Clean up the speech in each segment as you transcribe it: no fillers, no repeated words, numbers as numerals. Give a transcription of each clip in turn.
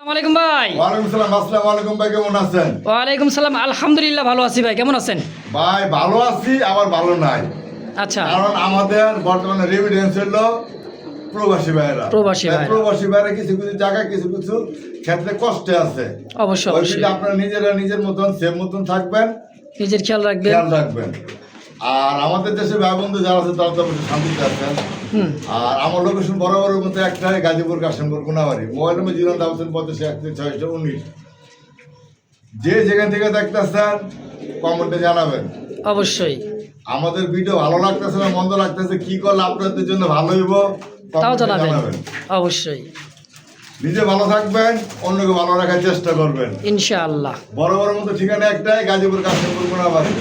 আসসালামু আলাইকুম ভাই। ওয়ালাইকুম সালাম। আসসালামু আলাইকুম ভাই, কেমন আছেন? ওয়ালাইকুম সালাম, আলহামদুলিল্লাহ ভালো আছি ভাই, কেমন আছেন? ভাই ভালো আছি, আবার ভালো নাই। আচ্ছা, কারণ আমাদের বর্তমানে রেমিডেন্স হলো প্রবাসী ভাইরা। প্রবাসী ভাইরা। প্রবাসী ভাইরা কিছু কিছু জায়গায় কিছু কিছু ক্ষেত্রে কষ্টে আছে। অবশ্যই ওই অবশ্যই দিকে আপনারা নিজেরা নিজের মতন সেম মতন থাকবেন, নিজের খেয়াল রাখবেন। খেয়াল রাখবেন। আর আমাদের দেশে ভাই বন্ধু যারা আছে তারা তো অবশ্যই শান্তিতে আছেন। আর আমার লোকেশন বরাবরের মধ্যে একটাই, গাজীপুর কাশিমপুর কোনাবাড়ি। মোবাইল নম্বর 07561 যে যেখান থেকে দেখতেছেন কমেন্টে জানাবেন। অবশ্যই আমাদের ভিডিও ভালো লাগতেছে না মন্দ লাগতেছে, কি করলে আপনাদের জন্য ভালো হইব তাও কমেন্টে জানাবেন। জানাবেন। অবশ্যই নিজে ভালো থাকবেন, অন্যকে ভালো রাখার চেষ্টা করবেন। ইনশাআল্লাহ। বড় বড় মতো ঠিকানা একটাই, গাজীপুর কাশিমপুর কোনাবাড়ি।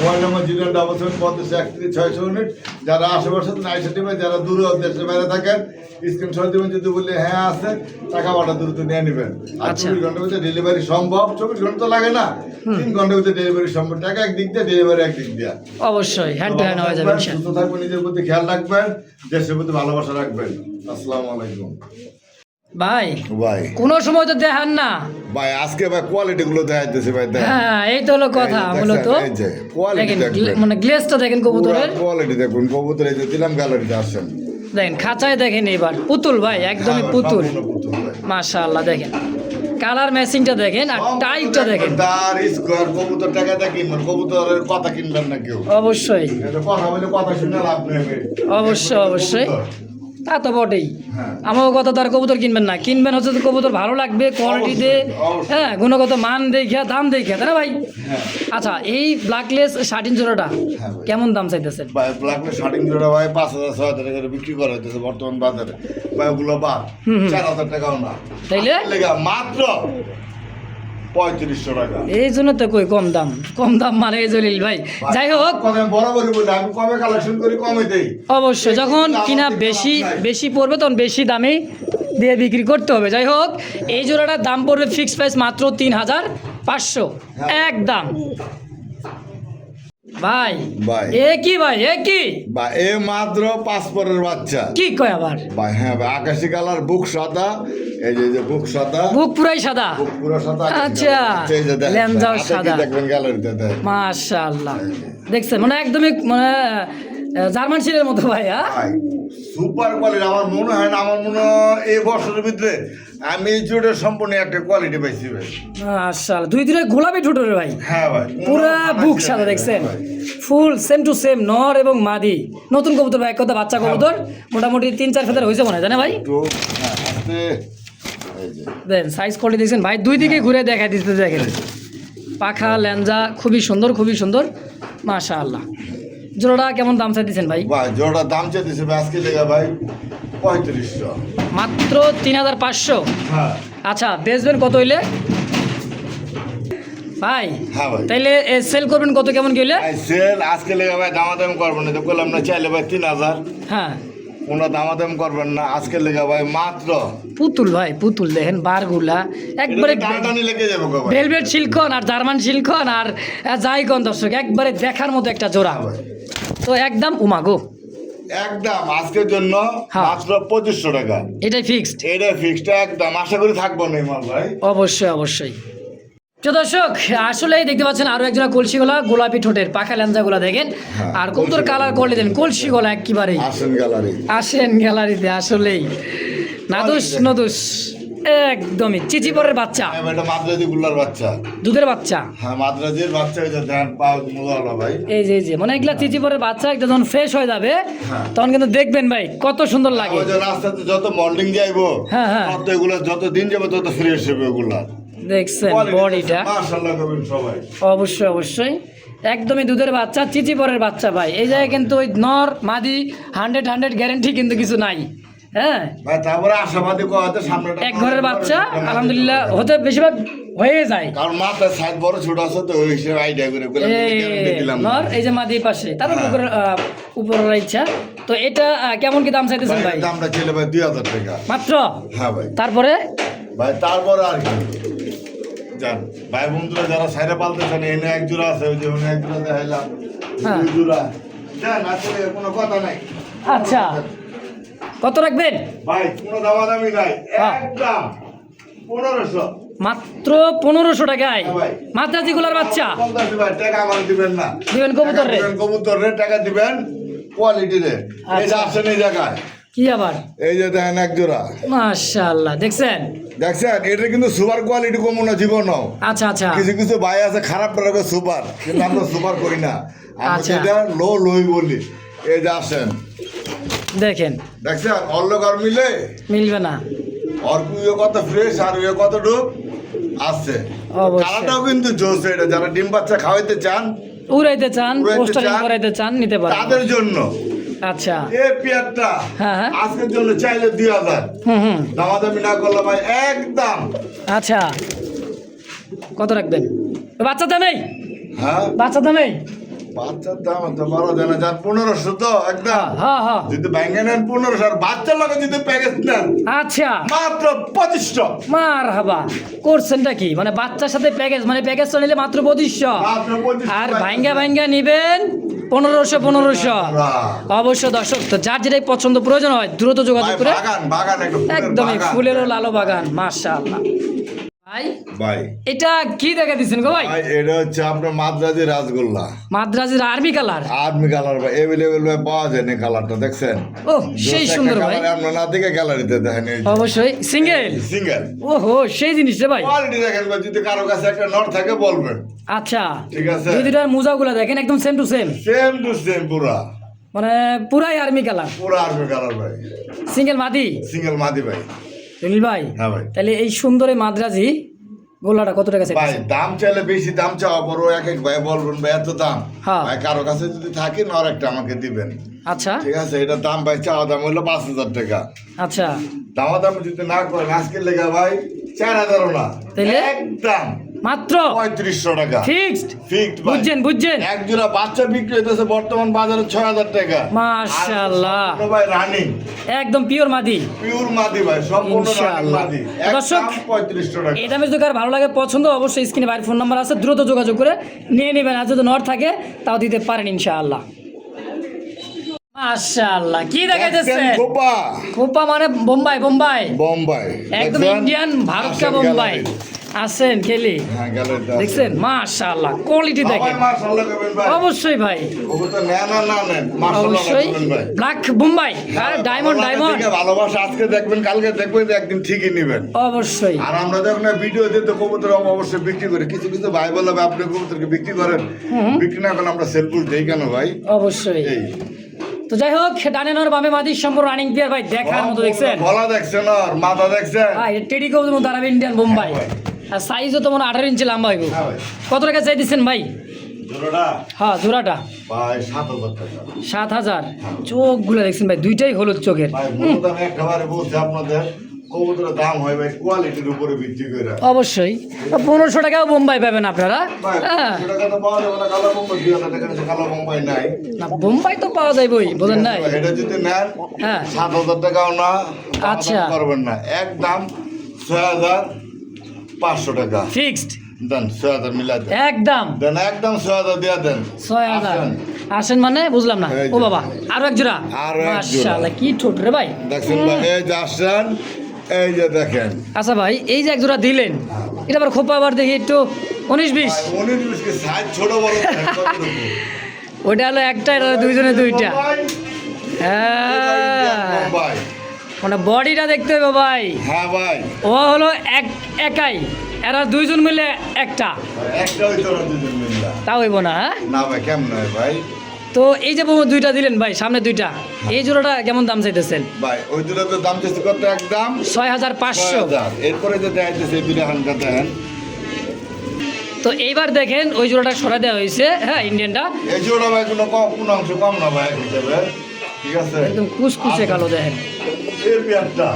মোবাইল নম্বর 07561 যারা আশেপাশে আইসা পায়, যারা দূরে দেশের বাইরে থাকেন স্ক্রিনশট দিবেন, যদি বললে হ্যাঁ আছে টাকা পাঠা দ্রুত নিয়ে নেবেন। আর আচ্ছা। 24 ঘন্টার ভিতরে ডেলিভারি সম্ভব। 24 ঘন্টা তো লাগে না, 3 ঘন্টার ভিতরে ডেলিভারি সম্ভব। টাকা একদিক দিয়ে, ডেলিভারি একদিক দিয়ে। অবশ্যই হ্যান্ড টু হ্যান্ড হয়ে যাবে সুস্থ ইনশাআল্লাহ। থাকবেন, নিজের প্রতি খেয়াল রাখবেন, দেশের প্রতি ভালোবাসা রাখবেন। আসসালামু আলাইকুম ভাই ভাই। কোনো সময় তো দেখান না। ভাই আজকে ভাই কোয়ালিটি গুলো দেখাইতেছে ভাই, দেখেন। হ্যাঁ, এই তো হলো কথা এই যে মূলত। এই যে কোয়ালিটি দেখেন দেখবেন, মানে গ্লেজটা দেখেন কবুতরের, কোয়ালিটি দেখুন। কবুতর এই যে দিলাম, গ্যালারিতে আসেন। দেখেন খাঁচায় দেখেন এবার পুতুল ভাই, একদমই হ্যাঁ, পুতুল। সম্পূর্ণ পুতুল ভাই। মাশাআল্লাহ, দেখেন কালার ম্যাচিংটা দেখেন আর টাইটটা দেখেন। তার স্কোয়ার কবুতর টাকা দিয়ে কিনবেন, কবুতরের কথা কিনবেন না কেউ। অবশ্যই এটা কথা বলে কথা শুনে লাভ নেই ভাই। অবশ্যই অবশ্যই, তা তো বটেই। হ্যাঁ। আমারও কথা তার কবুতর কিনবেন না, কিনবেন হচ্ছে তো কবুতর ভালো লাগবে কোয়ালিটিতে, অবশ্যই। হ্যাঁ গুণগত মান দেখে দাম দেখে, তাই না ভাই? হ্যাঁ আচ্ছা, এই ব্ল্যাকলেস শার্টিন জোড়াটা হ্যাঁ ভাই। কেমন দাম চাইতেছেন? ভাই ব্ল্যাকলে শার্টিং জোড়া ভাই 5,000-6,000 টাকা করে বিক্রি করা হইতেছে বর্তমান বাজারে। ভাই ওগুলো বাদ, 4,000 টাকাও না। তাইলে লেগা মাত্র 3500 টাকা। এই জন্য তো কই কম দাম মানে এই জলিল ভাই। যাই হোক, কথা আমি বরাবরই বলি, আমি কমে কালেকশন করি, কমে দেই। অবশ্যই যখন কিনা বেশি বেশি পড়বে তখন বেশি দামে দিয়ে বিক্রি করতে হবে। যাই হোক, এই জোড়াটার দাম পড়বে ফিক্সড প্রাইস মাত্র 3,500 একদম। ভাই ভাই। এ কি ভাই, এ কি বা এ মাত্র 5 পরের বাচ্চা। কি কয় আবার? ভাই হ্যাঁ ভাই, আকাশি কালার, বুক সাদা। এই যে যে বুক সাদা, বুক পুরাই সাদা। বুক পুরো সাদা, আকাশি আচ্ছা, কালার। এই যে দেখেন, লেন্সাও হাতে কি সাদা। দেখবেন গ্যালারিতে দেখ। মাশাআল্লাহ, দেখছেন মানে একদমই মানে জার্মান শিলের মতো ভাই। হ্যাঁ ভাই সুপার কোয়ালিটি। আমার মনে হয় না, আমার মনে হয় এই বছরের ভিতরে আমি এই জোড়ের সম্পূর্ণ একটা কোয়ালিটি পাইছি ভাই। মাশাআল্লাহ, দুই দিনে গোলাপি ঠোঁটের ভাই, হ্যাঁ ভাই, পুরা বুক সাদা, ভাই। দেখছেন ফুল সেম টু সেম, নর এবং মাদি। নতুন কবুতর ভাই, এক কথা বাচ্চা কবুতর, মোটামুটি 3-4 ফেদার হয়েছে মনে হয়, জানে ভাই? একটু হ্যাঁ, আস্তে। এই যে দেন সাইজ কোয়ালিটি দেখছেন ভাই, দুই দিকে ঘুরে দেখাই দিতে দেখেন। পাখা ল্যাঞ্জা খুবই সুন্দর, খুবই সুন্দর, মাশাআল্লাহ। জোড়াটা কেমন দাম চাইতেছেন ভাই? ভাই জোড়ার দাম চাইতেছে ভাই আজকে লেগা ভাই 3500। মাত্র 3,500। হ্যাঁ আচ্ছা, বেচবেন কত হইলে ভাই? হ্যাঁ ভাই। তাইলে সেল করবেন কত, কেমন কি হইলে? ভাই সেল আজকে লেগে ভাই দামাদামি করবেন না, তো বললাম না চাইলে ভাই 3,000। হ্যাঁ, কোনো দামাদামি করবেন না আজকে লেগে ভাই মাত্র। পুতুল ভাই, পুতুল দেখেন বারগুলা একবারে টানাটানি লেগে যাবে গো ভাই। ভেলভেট সিল্কন আর জার্মান সিল্কন আর যাইকন, দর্শক একবারে দেখার মতো একটা জোড়া। ভাই তো একদম উমাগো, একদম আজকের জন্য হ্যাঁ। মাত্র 2500 টাকা। এটাই ফিক্সড। এটা ফিক্সড একদম, আশা করি থাকবো না মাল ভাই। অবশ্যই অবশ্যই। তো দর্শক আসলেই দেখতে পাচ্ছেন আরো একজোড়া কলসি গলা, গোলাপি ঠোঁটের পাখা ল্যাঞ্জা গুলা দেখেন, হ্যাঁ, আর কবুতর কালার করলে দেন কলসি গলা একেবারে। আসেন গ্যালারি। আসেন গ্যালারিতে, আসলেই নাদুস নদুস, একদমই চিচিপরের বাচ্চা, এটা মাদ্রাজি গুল্লার বাচ্চা। দুধের বাচ্চা। হ্যাঁ মাদ্রাজির বাচ্চা, এই যে ধ্যান পাও মুলাওয়ালা ভাই। এই যে মানে এগুলা চিচিপরের বাচ্চা, একটা যখন ফ্রেশ হয়ে যাবে হ্যাঁ। তখন কিন্তু দেখবেন ভাই কত সুন্দর লাগে। ওই যে রাস্তাতে যত মল্ডিং যাইবো, হ্যাঁ, হ্যাঁ। তত এগুলো যত দিন যাবে তত ফ্রেশ হবে এগুলা। দেখছেন বডিটা, মাশাআল্লাহ করবেন সবাই। অবশ্যই অবশ্যই একদমই দুধের বাচ্চা, চিচিপরের বাচ্চা ভাই। এই জায়গায় কিন্তু ওই নর মাদি 100 গ্যারেন্টি কিন্তু কিছু নাই। হ্যাঁ, ভাই তারপরে আশাবাদী কথা সামনে এক ঘরের বাচ্চা আলহামদুলিল্লাহ হতে বেশিরভাগ হয়ে যায়। কারণ মাথার সাইড বড় ছোট আছে তো ওই হিসেবে আইডিয়া করে এই দিলাম। নর, এই যে মাদি পাশে, তার উপরের ইচ্ছা। তো এটা কেমন কি দাম চাইতেছেন ভাই? দামটা ছিল ভাই 2000 টাকা মাত্র। হ্যাঁ ভাই। তারপরে ভাই তারপরে আর কি জান ভাই বন্ধুরা যারা সাইরে পালতেছেন, এনে এক জোড়া আছে, ওই যে ওনে এক জোড়া দেখাইলাম, হ্যাঁ। দুই জোড়া জান আসলে কোনো কথা নাই। আচ্ছা, কত রাখবেন ভাই কোনো দামাদামি নাই, হ্যাঁ। একদম 1500 মাত্র 1500 টাকায় হ্যাঁ ভাই। মাদ্রাজি গুলার বাচ্চা 50 ভাই, টাকা আমার দিবেন না। দিবেন কবুতর রে? দিবেন কবুতর রে, টাকা দিবেন কোয়ালিটি রে। এই যে আচ্ছা। আসেন এই জায়গায়, কি আবার এই যে দেখেন এক জোড়া, মাশাআল্লাহ, দেখছেন? দেখছেন এটা কিন্তু সুপার কোয়ালিটি কম না জীবনও। আচ্ছা আচ্ছা কিছু কিছু ভাই আছে খারাপ টাকা সুপার, কিন্তু আমরা সুপার করি না, আমরা আচ্ছা। যেটা লো লোই বলি। এই যে আসেন, দেখেন, দেখছেন অল্লক আর মিলে মিলবে না। আর কুইও কত ফ্রেশ আর ইয়ে কত ডুব আছে। অবশ্যই। কালারটাও কিন্তু জোস, এটা যারা ডিম বাচ্চা খাওয়াইতে চান, উড়াইতে চান, উড়াইতে পোস্টারিং চান, করাইতে চান, নিতে পারেন। তাদের জন্য আচ্ছা, এই পেয়ারটা হ্যাঁ, হ্যাঁ। আজকের জন্য চাইলে 2000, হুম, দামাদামি না করলে ভাই একদম। আচ্ছা, কত রাখবেন? বাচ্চা দামেই, হ্যাঁ বাচ্চা দামেই। বাচ্চার দাম তো বড় দেন, যার 1500 তো একদম। হ্যাঁ হ্যাঁ, যদি ব্যাঙ্গে নেন 1500, আর বাচ্চার লগে যদি প্যাকেজ নেন আচ্ছা, মাত্র 2500। মারহাবা। করছেনটা কি, মানে বাচ্চার সাথে প্যাকেজ, মানে প্যাকেজটা নিলে মাত্র 2500, মাত্র 2500 আর ভাঙ্গা ভাঙ্গা নিবেন 1500। বাহ। অবশ্য দর্শক, তো যার যেটাই পছন্দ প্রয়োজন হয় দ্রুত যোগাযোগ ভাই করে। বাগান বাগান একটা ফুলের একদমই বাগান। ফুলেরও লালো বাগান, মাশাআল্লাহ। ভাই ভাই এটা কি দেখা দিচ্ছেন গো ভাই? ভাই এটা হচ্ছে আপনার মাদ্রাজি রাসগোল্লা, মাদ্রাজের আরবি কালার। আর্মি কালার ভাই, এভেলেবেল ভাই পাওয়া যায় না কালারটা, দেখছেন? ও সেই সুন্দর ভাই, আমরা না দেখে গ্যালারিতে দেখেন। অবশ্যই সিঙ্গেল। সিঙ্গেল ওহো, সেই জিনিস রে ভাই। কোয়ালিটি দেখেন ভাই, যদি কারো কাছে একটা নর থাকে বলবেন। আচ্ছা, ঠিক আছে। দুই দুটার মোজাগুলো দেখেন একদম same to same, same to same পুরা, মানে পুরাই আর্মি কালার। পুরা আর্মি কালার ভাই, সিঙ্গেল মাদি। সিঙ্গেল মাদি ভাই। সুনীল ভাই, হ্যাঁ ভাই। তাহলে এই সুন্দর এই মাদ্রাজি গোলাটা কত টাকা ভাই চাইছেন? দাম চাইলে বেশি দাম চাওয়া বড়, এক এক ভাই বলবেন ভাই এত দাম। হ্যাঁ। ভাই কারো কাছে যদি থাকে নর একটা আমাকে দিবেন। আচ্ছা ঠিক আছে, এটা দাম ভাই চাওয়া দাম হলো 5000 টাকা। আচ্ছা, দাম যদি না করেন আজকের লেগে ভাই 4000 না, তাইলে? একদম মাত্র 3500 টাকা ফিক্সড। ফিক্সড। বুঝছেন? এক জোড়া বাচ্চা বিক্রি হইতেছে বর্তমান বাজারে 6000 টাকা। মাশাআল্লাহ। আর ভাই রানিং একদম পিওর মাদি। পিওর মাদি ভাই, সম্পূর্ণ রানিং ইনশাআল্লাহ। মাদি। দর্শক, একদম 3500 টাকা। এই দামে যদি কার ভালো লাগে পছন্দ, অবশ্যই স্ক্রিনে বাইরের ফোন নাম্বার আছে, দ্রুত যোগাযোগ করে নিয়ে নেবেন। আর যদি নট থাকে তাও দিতে পারেন ইনশাআল্লাহ। মাশাআল্লাহ, কি দেখাইতেছেন? দেখছেন খোপা? খোপা মানে বোম্বাই, বোম্বাই বোম্বাই একদম দেখছেন? ইন্ডিয়ান, ভারত কা আসেন বোম্বাই। গ্যালারি। আসেন খেলি, হ্যাঁ গ্যালারিতে দেখছেন? মাশাআল্লাহ, কোয়ালিটি সবাই দেখেন। মাশাআল্লাহ করবেন ভাই। অবশ্যই ভাই, ওকে তো নেন আর না নেন, মাশাআল্লাহ অবশ্যই। করবেন ভাই। ব্ল্যাক বোম্বাই আর ডায়মন্ড, ভালোবাসা ডায়মন্ড থেকে ভালোবাসা আজকে দেখবেন, কালকে দেখবেন, একদিন ঠিকই নেবেন। অবশ্যই। আর আমরা যখন ভিডিও দিতে কবুতর অবশ্যই বিক্রি করি। কিছু কিছু ভাই বলে ভাই আপনি কবুতরকে বিক্রি করেন, বিক্রি না করলে আমরা সেলফুল দেই কেন ভাই? অবশ্যই। এই তো যাই হোক, ডানে নর বামে মাদির সম্পূর্ণ রানিং পেয়ার ভাই, দেখার মতো দেখছেন গলা দেখছেন আর মাথা দেখছেন। ভাই। টেডি কবুতর মতো দাঁড়াবে ইন্ডিয়ান বোম্বাই। হ্যাঁ আর সাইজও তো মনে হয় 18 ইঞ্চি লম্বা হইব। হ্যাঁ ভাই। কত টাকা চাই দিচ্ছেন ভাই? জোড়াটা হ্যাঁ, জোড়াটা ভাই 7000 টাকা। 7000। চোখগুলো দেখছেন ভাই, দুইটাই হলুদ চোখের। ভাই মূলত আমি একেবারে বলছি আপনাদের, কবুতরের দাম হয় ভাই কোয়ালিটির উপরে ভিত্তি করে। অবশ্যই 1500 টাকাও বোম্বাই পাবেন আপনারা। ভাই হ্যাঁ, 200 টাকা তো পাওয়া যাবে না, কালো বোম্বাই 2000 টাকা নিচে কালো বোম্বাই নাই। না বোম্বাই তো পাওয়া যায় বই, বোঝেন নাই? এটা যদি নেন হ্যাঁ, 7000 টাকাও না, আচ্ছা। করবেন না, একদম 6500 টাকা ফিক্সড দেন। 6000 মিলাই দেন, একদম দেন একদম 6000 দিয়া দেন। 6000। আসেন। আসেন মানে বুঝলাম না। এই ও যে। বাবা, আরো এক জোড়া। আরো এক জোড়া। মাশাআল্লাহ, কি ঠোঁট রে ভাই। দেখছেন ভাই, এই যে আসছেন, এই যে দেখেন আচ্ছা ভাই, এই যে এক জোড়া দিলেন, এটা আবার খোপা আবার দেখি একটু 19-20। 19-20 কে সাইজ ছোট বড় দেখেন কতটুকু। ওটা হলো একটা, এটা হলো দুইজনে দুইটা। বোম্বাই, হ্যাঁ, বোম্বাই। মানে বডিটা দেখতে হবে ভাই। হ্যাঁ ভাই, ও হলো একাই, এরা দুইজন মিলে একটা, একটা হইতো না দুজন মিল্লা। তা হইব না। হ্যাঁ, না ভাই কেমন হয় ভাই? তো এই যে দুইটা দিলেন ভাই, সামনে দুইটা, এই জোড়াটা কেমন দাম চাইতেছেন? ভাই ওই দুটো তো দাম চেয়েছি কত? একদম 6500। 6000। এরপরে যে দেখাইতেছে এই দুটো হালকা দেন। তো এইবার দেখেন ওই জোড়াটা সরাই দেওয়া হয়েছে, হ্যাঁ ইন্ডিয়ানটা এই জোড়া ভাই কোনো অংশ কম না ভাই হিসেবে, ঠিক আছে? একদম কুচকুচে কালো দেখেন। এর পেয়ারটা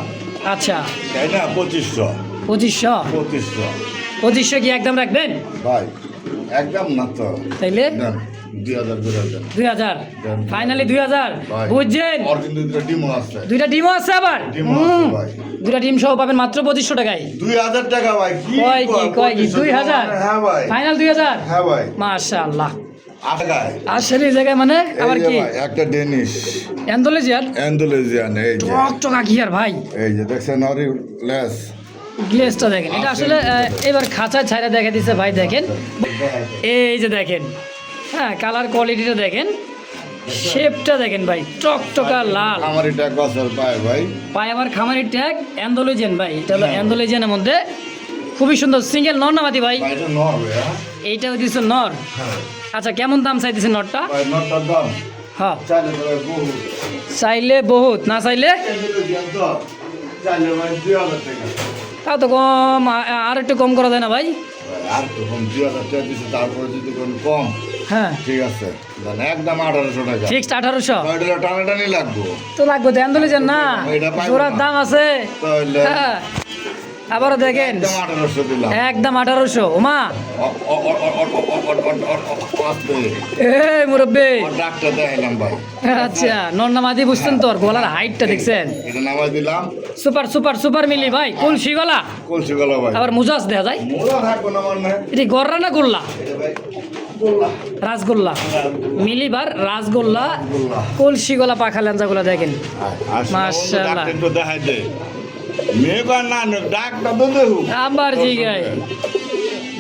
আচ্ছা, তাই না 2500। 2500। 2500 2500 কি একদম রাখবেন? ভাই একদম না তো, তাইলে দেন 2000 করে দেন। 2000 ফাইনালি 2000। ভাই বুঝছেন? আর কিন্তু দুটো ডিমও আছে। দুইটা ডিমও আছে আবার। ডিমও আছে ভাই। দুইটা ডিম সহ পাবেন মাত্র 2500 টাকায়। 2000 টাকা ভাই। কি কয় কি 2500 2000? হ্যাঁ ভাই, ফাইনাল 2000। হ্যাঁ ভাই। মাশাআল্লাহ। আগায় আসলে এই জায়গায় মানে আবার এই যে কি ভাই একটা ডেনিশ অ্যান্ডোলেজিয়ান অ্যান্ডোলেজিয়ান, এই যে টক টকা কি আর ভাই। এই যে দেখছেন নরি লেস, গ্লেজটা দেখেন, এটা আসলে এবার খাঁচায় ছাইরা দেখা দিচ্ছে ভাই, দেখেন এই যে দেখেন, হ্যাঁ কালার কোয়ালিটিটা দেখেন, শেপটা দেখেন ভাই, টকটকা লাল। আমার এটা গছর পায় ভাই, পায় আমার খামারি ট্যাগ অ্যান্ডোলজিয়ান ভাই, এটা হলো অ্যান্ডোলজিয়ানের মধ্যে খুবই সুন্দর সিঙ্গেল নর না মাদি ভাই? ভাই এটা নর ভাই, হ্যাঁ? এইটা হচ্ছে নর। হ্যাঁ আচ্ছা কেমন দাম চাইতেছে নরটা? ভাই নরটার দাম হ্যাঁ চাইলে তো ভাই বহু, চাইলে বহুত, না চাইলে চাইলে ভাই 2000 টাকা। তাও তো কম, আর একটু কম করা যায় না ভাই? ভাই, আর তো কম 2000 টাকা দিচ্ছে, তারপরে যদি কোনো কম হ্যাঁ ঠিক আছে, দেন একদম 1800 টাকা। ফিক্সড 1800 ভাই, এটা টানাটানি লাগবো তো লাগবে তো, অ্যান্ডোলজিয়ান না, এটা পাইবো জোড়ার না। দাম আছে। তাহলে হ্যাঁ আবারও দেখেন, একদম 1800 দিলাম। একদম 1800। ওমা আসবে এই মুরব্বী, ডাক্তার দেখাইলাম ভাই, আচ্ছা নন্নামাদি বুঝছেন তো, গলার হাইটটা দেখছেন, এটা নামাই দিলাম। সুপার সুপার সুপার মিলি ভাই, কলসি গলা, কলসি গলা ভাই, আবার মুজাজ দেখা যায়। মোলা থাকবো না আমার না, এটি গররা না গোল্লা? এটা ভাই বললাম রাসগোল্লা মিলিবার রাসগোল্লা, গোল্লা। কলসি গলা পাখা লেঞ্জাগুলা দেখেন। মাশাআল্লাহ। ডাক্তার তো দেখাই দে, মেয়ে কর না ডাক্তার তো দেখু আবার জিগায়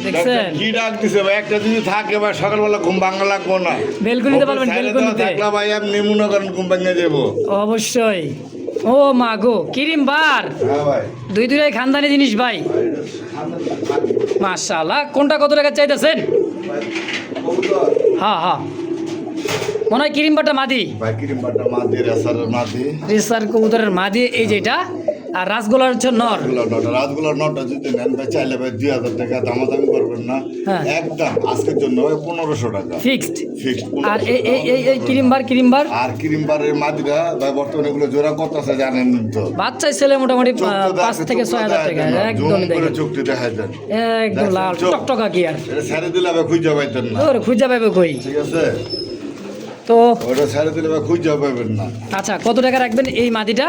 দেখছেন, কি ডাক দিছে ভাই, একটা যদি থাকে ভাই সকালবেলা ঘুম ভাঙা লাগবো না, বেলকুনিতে পারবেন, বেলকুনিতে থাকলা ভাই আপনি মনে করেন ঘুম ভাঙে যাবো। অবশ্যই। ও মা গো, কিরিম বার হ্যাঁ ভাই, দুই খানদানি জিনিস ভাই, মাশাআল্লাহ। কোনটা কত টাকা চাইতেছেন? হ্যাঁ হ্যাঁ মনে হয় কিরিম বারটা মাদি, ভাই কিরিম বাটা মাদি, রেসারের মাদি, রেসার কবুতরের মাদি এই যেটা, আর রাসগোলার হচ্ছে নর। রাতগুলোর নটা যদি নেন ভাই চাইলে ভাই 2000 টাকা দামাদামি করবেন না, হ্যাঁ। একদম আজকের জন্য ভাই 1500 টাকা ফিক্সড। ফিক্সড। আর এই কিরিম বার আর ক্রিম বারের মাদিরা ভাই বর্তমানে এগুলো জোড়া কত আছে জানেন তো, বাচ্চাই ছেলে মোটামুটি 5 থেকে 6000 টাকা, একদম করে দেখেন, চুক্তি দেখাই দেন, একদম লাল টকটকা কি আর, এটা ছেড়ে দিলে ভাই খুঁজে পাইতেন না, ওরে খুঁজে পাবে কই? ঠিক আছে, তো ওটা ছেড়ে দিলে ভাই খুঁজে পাবেন না। আচ্ছা কত টাকা রাখবেন এই মাদিটা?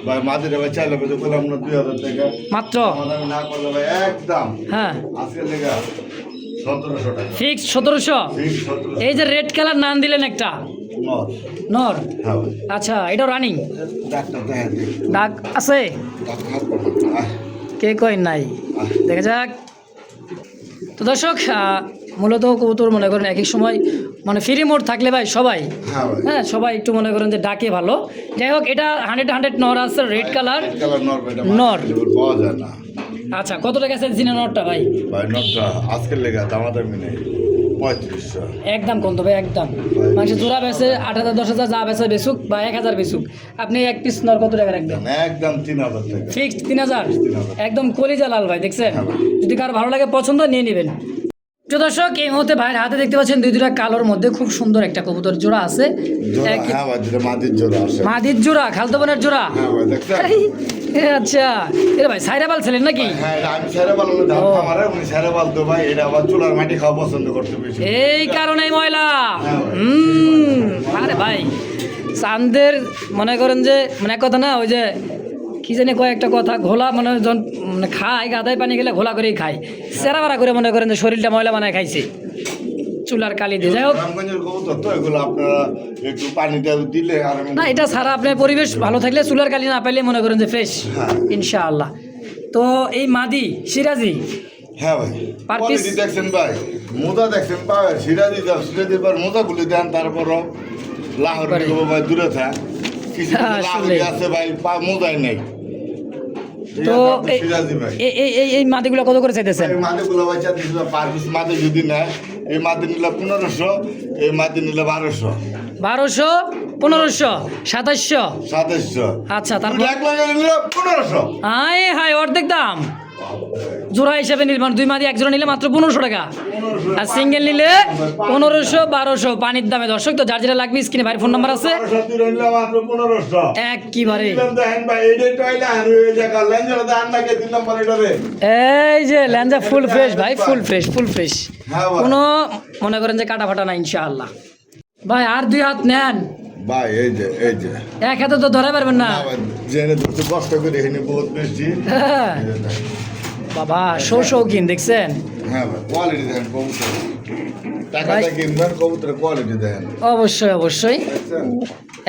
ভাই মাদিরা ভাই চাইলে ভাই তো বললাম না 2000 টাকা, মাত্র? দামাদামি না করলে ভাই একদম হ্যাঁ আজকের লেগা 1700 টাকা ফিক্স 1700। ফিক্স 1700 এই যে রেড কালার নান দিলেন একটা নর। নর, হ্যাঁ ভাই, আচ্ছা এটাও রানিং ডাক্তার দেখাই দিই, ডাক আছে? ডাক্তার করবেন না, কে কই নাই, দেখা যাক। তো দর্শক মূলত কবুতর মনে করেন এক এক সময় মানে ফ্রি মোড থাকলে ভাই সবাই, হ্যাঁ ভাই, হ্যাঁ সবাই একটু মনে করেন যে ডাকে ভালো। যাই হোক এটা 100 নর আছে, রেড কালার কালার নর ভাই, এটা নর। মার্কেটে পাওয়া যায় না আচ্ছা কত টাকা আছে জিনা নরটা ভাই? ভাই, নটটা আজকের লেগা দামাদামি নেই 3500। একদম কত ভাই, একদম মানুষ জোড়া বেছে 8000 10,000 যা বেছে বেচুক বা 1000 বেচুক, আপনি এক পিস নর কত টাকা রাখবেন? একদম 3000 টাকা ফিক্সড 3000। 3000 একদম কলিজা লাল ভাই, দেখছেন? হ্যাঁ ভাই। যদি কার ভালো লাগে পছন্দ নিয়ে নেবেন। তো দর্শক এই মুহূর্তে ভাইয়ের হাতে দেখতে পাচ্ছেন দুইটা কালোর মধ্যে খুব সুন্দর একটা কবুতর জোড়া আছে, জোড়া, এক- হ্যাঁ ভাই, যেটা মাদির জোড়া আছে, মাদির জোড়া, খালতো বোনের জোড়া। হ্যাঁ ভাই, দেখছেন? আচ্ছা এ ভাই সাইরাবাল ছিলেন নাকি? হ্যাঁ, এটা আমি ছেড়ে পালানো ধান ও। খামারে, উনি ছেড়ে পালতো ভাই, এটা আবার চুলার মাটি খাওয়া পছন্দ করতে বেশি। এই কারণেই ময়লা। হ্যাঁ ভাই। আরে ভাই চান্দের মনে করেন যে মানে এক কথা না, ওই যে কি জানি কয়েকটা কথা, ঘোলা মানে যখন মানে খায় গাদায় পানি খেলে ঘোলা করেই খায়, চেরা বাড়া করে মনে করেন যে শরীরটা ময়লা বানায় খাইছে চুলার কালি দিয়ে। যাই হোক গ্রামগঞ্জের কবুতর তো এগুলো আপনারা একটু পানিটা দিলে আর না, এটা ছাড়া আপনার পরিবেশ ভালো থাকলে চুলার কালি না পাইলে মনে করেন যে ফ্রেশ হ্যাঁ। ইনশাআল্লাহ। তো এই মাদি সিরাজি হ্যাঁ ভাই, Per piece? কোয়ালিটি দেখছেন ভাই, মোজা দেখছেন ভাই, সিরাজি দাও, সিরাজি পর মোজা গুলি দেন, তারপরও লাহোর একবারে। নিগো ভাই দূরে থাক, কিছু আসলে। লাহোরি আছে ভাই, মোজাই নেই। ঠিক তো আছে, আপনি এই- সিরাজি ভাই, এই মাদিগুলো কত করে চাইতেছেন? এই মাদিগুলো ভাই চাচ্ছি পার পিস মাদি যদি নেয়, এই মাদি নিলে 1500, এই মাদি নিলে 1200, 1200 1500 2700। 2700। আচ্ছা তারপর দুই লাখ লাগে নিলে 1500। হাই হাই অর্ধেক দাম জোড়া হিসাবে নিলে, মানে দুই মাদি এক জোড়া নিলে মাত্র 1500 টাকা, আর সিঙ্গেল নিলে 1500 1200 পানির দামে। দর্শক তো যার যেটা লাগবে স্ক্রিনে ভাইয়ের ফোন নাম্বার আছে, 1200 তুলে নিলে মাত্র 1500। একবারে দিলাম দেখেন ভাই, এইটাই টয়লা আর ওই জায়গা লেঞ্জারা দান নাকি 3 নম্বর এটারে। এই যে ল্যাঞ্জা ফুল ফ্রেশ ভাই, ফুল ফ্রেশ ফুল ফ্রেশ, হ্যাঁ ভাই। কোনো মনে করেন যে কাটা ফাটা না ইনশাআল্লাহ। ভাই আর দুই হাত নেন, ভাই এই যে এক হাতে তো ধরে পারবেন না। না ভাই, জেনে ধরতে কষ্ট করে এখানে বহুত বেশি। হ্যাঁ, এই যে দেখেন। বাবা শো শৌখিন দেখছেন, হ্যাঁ ভাই, কোয়ালিটি দেখেন কবুতর। টাকাটা কিনবেন, কবুতরের কোয়ালিটি দেখেন। অবশ্যই অবশ্যই দেখছেন?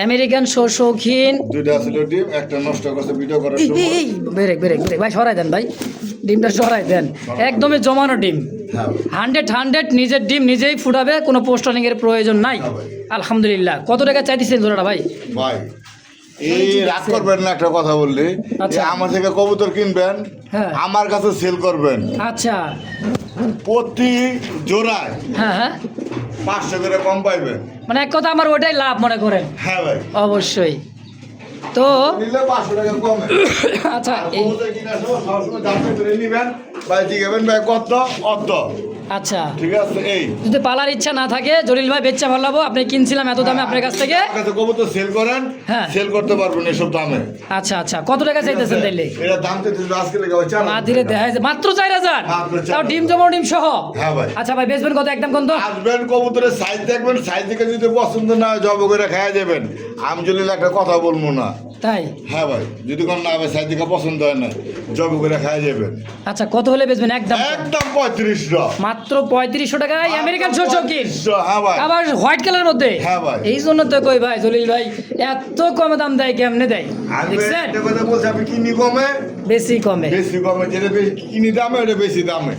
আমেরিকান শৌখিন। দুইটা ছিল ডিম, একটা নষ্ট করছে ভিডিও করার এই, সময়। এই, ব্রেক ব্রেক ব্রেক ভাই, সরাই দেন ভাই, ডিমটা সরাই দেন। একদমই জমানো ডিম, হ্যাঁ ভাই। 100 নিজের ডিম নিজেই ফুটাবে, কোনো পোস্টারিং এর প্রয়োজন নাই। হ্যাঁ ভাই। আলহামদুলিল্লাহ। কত টাকা চাইতেছেন জোড়াটা ভাই? ভাই এই রাগ করবেন না, একটা কথা বললি, আচ্ছা। এই আমার থেকে কবুতর কিনবেন, হ্যাঁ। আমার কাছে সেল করবেন, আচ্ছা, প্রতি জোড়ায় হ্যাঁ হ্যাঁ, 500 করে কম পাইবেন। মানে এক কথা আমার ওটাই লাভ মনে করেন। হ্যাঁ ভাই, অবশ্যই। তো নিলে 500 টাকা কমে। আচ্ছা, আর এই কবুতর কিনার সময় সবসময় যাচাই করে নিবেন, ভাই জিগাবেন ভাই কত অত, আচ্ছা, ঠিক আছে? এই যদি পালার ইচ্ছা না থাকে, জলিল ভাই বেচা ভালো, আপনি কিনছিলাম এত দামে আপনার কাছ থেকে। আমার কাছে কবুতর সেল করেন, হ্যাঁ। সেল করতে পারবেন এসব দামে। আচ্ছা আচ্ছা, কত টাকা চাইতেছেন তাইলে? এটা দাম চাইতেছিল আজকে লেগে হয় 4,000 মা ধীরে দেখা যায় মাত্র 4000, মাত্র 4000 তাও ডিম জমা ডিম সহ। হ্যাঁ ভাই। আচ্ছা ভাই, বেচবেন কত একদম কোন তো? আসবেন, কবুতরের সাইজ দেখবেন, সাইজ দেখে যদি পছন্দ না হয় জব করে খাওয়া যাবেন। আমি যদি একটা কথা বলবো না। তাই? হ্যাঁ ভাই, যদি কোনো না সাইজ দেখে পছন্দ হয় না জব করে খাওয়া যাবেন। আচ্ছা, কত হলে বেচবেন একদম? একদম 3500, মাত্র 3500 টাকায় আমেরিকান শৌখিন, 3500, হ্যাঁ ভাই। আবার হোয়াইট কালারের মধ্যে। হ্যাঁ ভাই। এই জন্য তো কই ভাই জলিল ভাই এত কম দাম দেয়, কেমনে দেয় আমি দেখছেন? একটা কথা বলছি, আমি কিনি কমে, বেশি কমে। বেশি কমে, যেটা বেশি কিনি দামে ওটা বেশি দামে।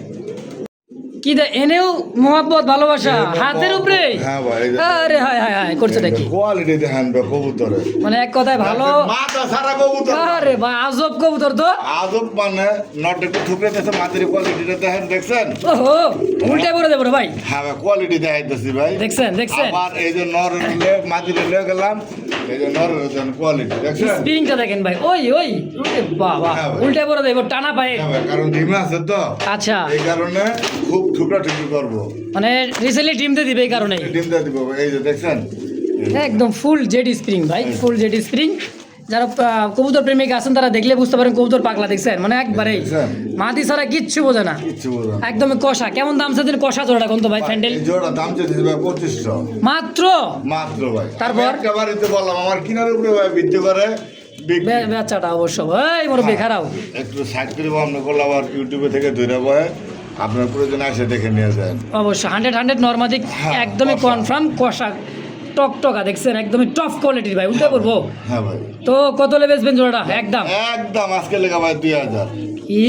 কি দেয় এনেও মোহাব্বত ভালোবাসা হাতের উপরে। হ্যাঁ ভাই, এই যে- আরে হায় হায় হায়, করছে নাকি? কোয়ালিটি দেখেন ভাই কবুতরে, মানে এক কথায় ভালো। মাথা সারা কবুতর। আরে ভাই আজব কবুতর তো। আজব মানে নট একটু ঠুকরে দিয়েছে, মাটির কোয়ালিটিটা দেখেন, দেখছেন? ওহো, উল্টে পড়ে দেবো রে ভাই। হ্যাঁ ভাই, কোয়ালিটি দেখাইতেছি ভাই। দেখছেন দেখছেন আবার এই যে নরলে মাটিরে লয়ে গেলাম, এই যে নরের কোয়ালিটি দেখছেন? স্প্রিংটা দেখেন ভাই, ওই ওই ওরে বাবা, হ্যাঁ ভাই। উল্টে পড়ে দেবো টানা পায়ে। হ্যাঁ ভাই, কারণ ডিমে আছে তো, আচ্ছা, এই কারণে খুব ঠুকরা ঠুকরি করবো। মানে রিসেন্টলি ডিম দিয়ে দিবে এই কারণে। ডিম দিয়ে দিব, এই যে দেখছেন? একদম ফুল জেডি স্প্রিং ভাই, ফুল জেডি স্প্রিং। যারা কবুতর প্রেমিক আছেন তারা দেখলে বুঝতে পারেন কবুতর পাগলা, দেখছেন? মানে একবারেই দেখছেন? মাটি ছাড়া কিচ্ছু বোঝে না, কিচ্ছু বোঝা না। একদম কষা। কেমন দাম চাচ্ছেন কষা জোড়াটা কোন তো ভাই? ফ্যান্ডেল এই জোড়া দাম চেয়েছি ভাই 2500 মাত্র। মাত্র ভাই। তারপর? আমি একটা বাড়িতে বললাম আমার কিনার উপরে ভাই ভিত্তি করে বিক্রি। বেচাটা অবশ্য ভাই মোর বেখারাও। একটু সাইড করে আমরা করলে আবার ইউটিউবে থেকে ধরে বয় আপনার প্রয়োজনে এসে দেখে নিয়ে যান। অবশ্য 100 নর্মাদিক, হ্যাঁ, একদমই কষা। কনফার্ম কষা টকটকা, দেখছেন? একদমই টপ কোয়ালিটির ভাই, উল্টে পড়বো। হ্যাঁ ভাই, তো কত হলে বেচবেন জোড়াটা একদম? একদম আজকে লেখা ভাই 2000 কি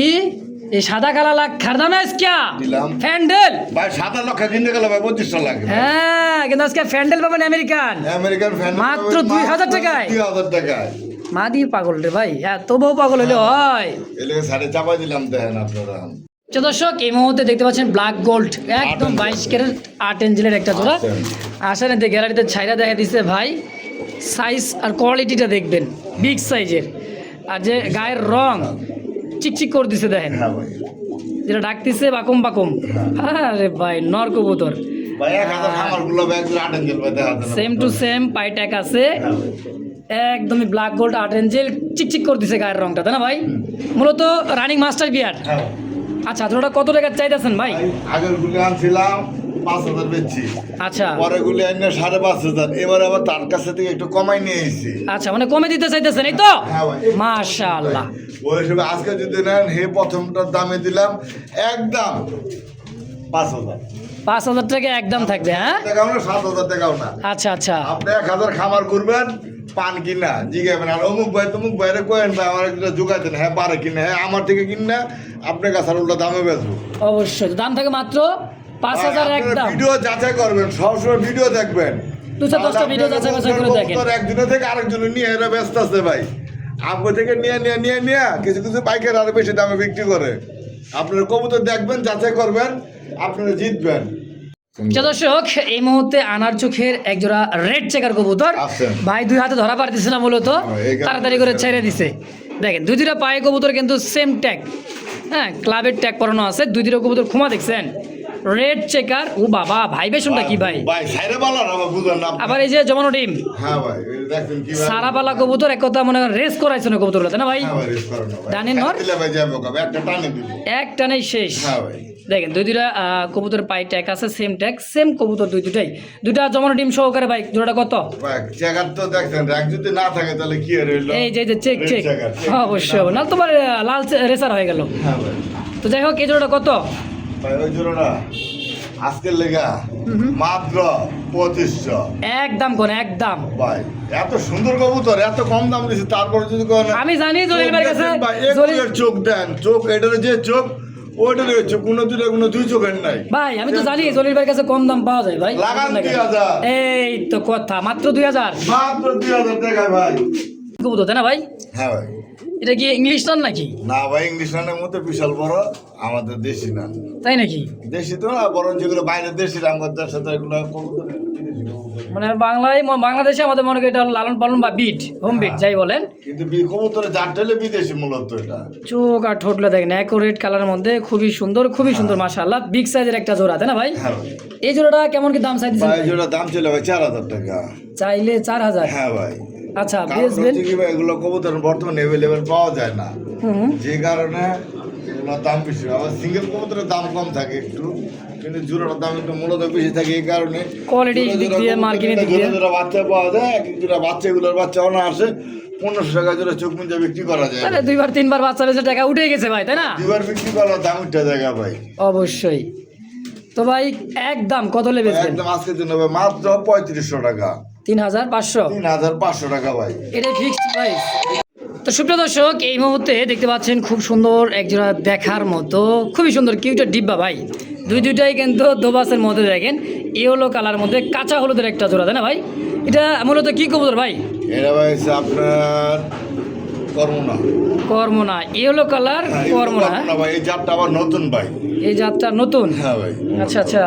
এই সাদা কালা লাখ খারদানা ইসকা দিলাম। ফ্যান্ডেল? ভাই 7 লক্ষ কিনতে গেলে ভাই 2500 লাগে। হ্যাঁ, কিন্তু আজকে ফ্যান্ডেল পাবেন আমেরিকান আমেরিকান ফ্যান মাত্র 2000 টাকায়। 2000 টাকায়। মাদি পাগল রে ভাই, এত বউ পাগল হলে হয়? এলে সাড়ে চাপা দিলাম দেখেন আপনারা। তো দর্শক, এই মুহূর্তে দেখতে পাচ্ছেন ব্ল্যাক গোল্ড, একদম 22 ক্যারেট 8 ইঞ্চিলের একটা জোড়া। আসেন এতে গ্যালারিতে ছাইরা দেখা দিচ্ছে ভাই, সাইজ আর কোয়ালিটিটা দেখবেন, বিগ সাইজের। আর যে গায়ের রং চিকচিক করে দিছে দেখেন, হ্যাঁ ভাই, যেটা ডাকতেছে বাকুম বাকুম। আরে ভাই নর কবুতর, ভাই 1000 খামারগুলো ভাই একদম 8 ইঞ্চি ভাই দেখা দেন। সেম টু সেম পাই ট্যাগ আছে, হ্যাঁ ভাই। একদমই ব্ল্যাক গোল্ড 8 ইঞ্চিল, চিকচিক করে দিছে গায়ের রংটা, তাই না ভাই? মূলত রানিং মাস্টার বিয়ার। হ্যাঁ আচ্ছা, জোড়াটা কত টাকা চাইতেছেন ভাই? ভাই, আগের গুলি আনছিলাম 5000 বেচছি, আচ্ছা পরে গুলি আনিয়ে 5500, এবার আবার তার কাছে থেকে একটু কমাই নিয়ে এসেছি। আচ্ছা, মানে কমে দিতে চাইতেছেন এই তো? হ্যাঁ ভাই। মাশাআল্লাহ। ওই হিসেবে আজকে যদি নেন হে প্রথমটার দামে দিলাম একদম 5000 5000 টাকা একদম থাকবে, হ্যাঁ? টাকাও না, 7000 টাকাও না। আচ্ছা আচ্ছা, আপনি 1000 খামার করবেন, পান কিনা জিগাবেন আর অমুক ভাই তমুক ভাইরে কোয়েন ভাই আমার একটা যোগাই দেন, হ্যাঁ পারে কিনা, হ্যাঁ আমার থেকে কিনা আপনার কাছে আর উল্টা দামে বেচবো। অবশ্যই দাম থাকে মাত্র 5000 একদম। ভিডিও যাচাই করবেন, সবসময় ভিডিও দেখবেন। 210টা ভিডিও যাচাই বাছাই করে দেখেন। একজনের থেকে আরেকজনে নিয়ে এরা ব্যস্ত আছে ভাই, আমগো থেকে নিয়ে কিছু কিছু পাইকার আরো বেশি দামে বিক্রি করে। আপনারা কবুতর দেখবেন, যাচাই করবেন, আপনারা জিতবেন। দর্শক, এই মুহূর্তে আনার চোখের একজোড়া রেড চেকার কবুতর আচ্ছা। ভাই দুই হাতে ধরা পারতেছে না মূলত, এই কারণে- তাড়াতাড়ি করে ছেড়ে দিছে। দেখেন দুই দুইটা পায়ে কবুতর কিন্তু সেম ট্যাগ, হ্যাঁ ক্লাবের ট্যাগ পরানো আছে। দুই দুইটা কবুতর ক্ষমা দেখছেন, রেড চেকার। ও বাবা, ভাইবেশনটা কি ভাই! ভাই সাইরে বালা না বুঝেন না। আবার এই যে জমানো ডিম, হ্যাঁ ভাই, এই যে দেখছেন কি ভাই। সারাপালা কবুতর, এক কথা মনে করেন রেস করাইছে না কবুতর, তাই না ভাই? হ্যাঁ ভাই, রেস করো না ভাই। ডানে নর? দিলে ভাই যাবো কবে, একটা টানে দিব। এক টানেই শেষ। হ্যাঁ ভাই। দেখেন দুই দুইটা কবুতর পাই ট্যাগ আছে, সেম ট্যাগ, সেম কবুতর দুইটাই। দুইটা জমানো ডিম সহকারে ভাই, জোড়াটা কত? ভাই চেকার তো দেখছেন, রাগ যদি না থাকে তাহলে কি আর হইলো? এই যে check red check, checker, check. অবশ্যই না তোমার লাল রেসার হয়ে গেল। হ্যাঁ ভাই। তো যাই হোক, এই জোড়াটা কত? ভাই ওই জোড়াটা আজকের লেগা মাত্র 2500 একদম কোন একদম ভাই। এত সুন্দর কবুতর এত কম দাম দিছে, তারপরে যদি কোন আমি জানি জলিল ভাইয়ের কাছে জলিলের চোখ দেন, চোখ এটার যে চোখ ওইটার চোখ, কোনো দুটো কোনো দুই চোখের নাই ভাই। আমি তো জানি জলিল ভাইয়ের কাছে কম দাম পাওয়া যায় ভাই। লাগান 2000, এই তো কথা, মাত্র 2000 মাত্র 2000 টাকা ভাই। কবুতর তাই না ভাই? হ্যাঁ ভাই। এটা কি ইংলিশ নান নাকি? না ভাই, ইংলিশ রানের মধ্যে বিশাল বড়, আমাদের দেশি না। তাই নাকি? দেশি তো না, বরং যেগুলো বাইরের দেশি আমাদের সাথে এগুলো কবুতর মানে বাংলাদেশে আমাদের মনে করি এটা হলো লালন পালন বা বিট, হোম বিট যাই বলেন। কিন্তু কবুতরের জাতটা হলে বিদেশি মূলত এটা। চোখ আর ঠোঁটগুলো দেখেন অ্যাকুরেট কালারের মধ্যে, খুবই সুন্দর, খুবই সুন্দর মাশাআল্লাহ। বিগ সাইজের একটা জোড়া তাই না ভাই? হ্যাঁ ভাই। এই জোড়াটা কেমন কি দাম চাইছেন? ভাই জোড়া দাম ছিল ভাই 4000 টাকা। চাইলে 4000? হ্যাঁ ভাই। আচ্ছা কারণ বেচবেন? হচ্ছে কি ভাই, এগুলো কবুতর বর্তমানে অ্যাভেলেবেল পাওয়া যায় না, হুম। যে কারণে এগুলোর দাম বেশি। আবার সিঙ্গেল কবুতরের দাম কম থাকে একটু, কিন্তু জোড়াটার দাম একটু মূলত বেশি থাকে। এই কারণে কোয়ালিটি দিক দিয়ে, মার্কেটিং দিক দিয়ে জোড়া বাচ্চা পাওয়া যায়, এক এক জোড়া বাচ্চাগুলোর বাচ্চা অনা আসে 1500 টাকা জোড়া চোখ মুঞ্জা বিক্রি করা যায়। তাহলে দুইবার তিনবার বাচ্চা বেচে টাকা উঠে গেছে ভাই তাই না? দুবার বিক্রি করার দাম উঠে জায়গা ভাই। অবশ্যই। তো ভাই একদম কত লে বেচবেন? একদম আজকের জন্য ভাই মাত্র 3500 টাকা। 3500? 3500 টাকা ভাই। এটাই ফিক্সড প্রাইস। তো সুপ্রিয় দর্শক, এই মুহূর্তে দেখতে পাচ্ছেন খুব সুন্দর একজোড়া দেখার মতো, খুবই সুন্দর কিউটের ডিব্বা ভাই। দুইটাই কিন্তু দোবাসের মধ্যে দেখেন, ইয়েলো কালার মধ্যে কাঁচা হলুদের একটা জোড়া তাই না ভাই? এটা মূলত কি কবুতর ভাই? এটা ভাই হচ্ছে আপনার কর্মনা। কর্মনা, ইয়েলো কালার হ্যাঁ, কর্মনা। কর্মনা ভাই। এই জাতটা আবার নতুন ভাই। এই জাতটা নতুন? হ্যাঁ ভাই। আচ্ছা আচ্ছা,